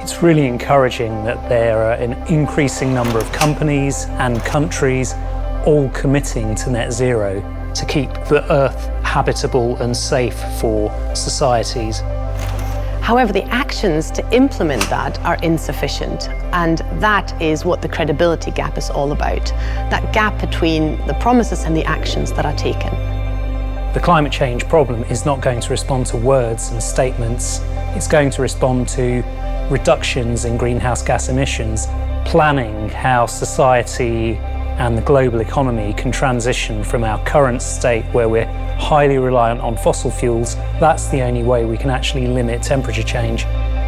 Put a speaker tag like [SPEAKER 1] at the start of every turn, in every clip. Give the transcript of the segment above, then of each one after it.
[SPEAKER 1] It's really encouraging that there are an increasing number of companies and countries all committing to net zero to keep the Earth habitable and safe for societies.
[SPEAKER 2] However, the actions to implement that are insufficient, and that is what the credibility gap is all about. That gap between the promises and the actions that are taken.
[SPEAKER 1] The climate change problem is not going to respond to words and statements. It's going to respond to reductions in greenhouse gas emissions, planning how society and the global economy can transition from our current state where we're highly reliant on fossil fuels. That's the only way we can actually limit temperature change.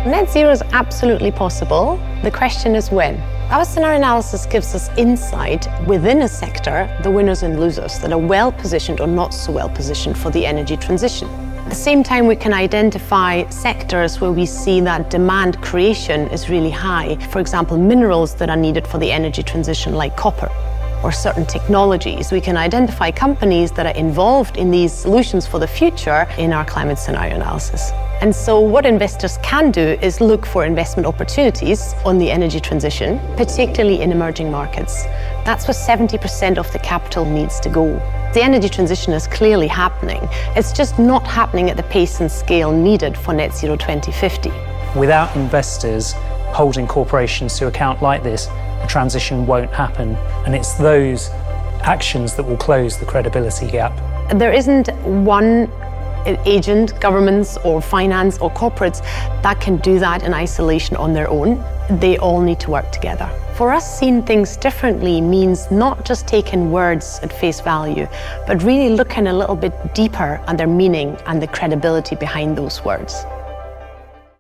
[SPEAKER 2] Net zero is absolutely possible. The question is when. Our scenario analysis gives us insight within a sector, the winners and losers that are well positioned or not so well positioned for the energy transition. At the same time, we can identify sectors where we see that demand creation is really high. For example, minerals that are needed for the energy transition, like copper, or certain technologies. We can identify companies that are involved in these solutions for the future in our climate scenario analysis. And so what investors can do is look for investment opportunities on the energy transition, particularly in emerging markets. That's where 70% of the capital needs to go. The energy transition is clearly happening. It's just not happening at the pace and scale needed for net zero 2050.
[SPEAKER 1] Without investors holding corporations to account like this, the transition won't happen. And it's those actions that will close the credibility gap.
[SPEAKER 2] There isn't one agent, governments or finance or corporates that can do that in isolation on their own. They all need to work together. For us, seeing things differently means not just taking words at face value, but really looking a little bit deeper at their meaning and the credibility behind those words.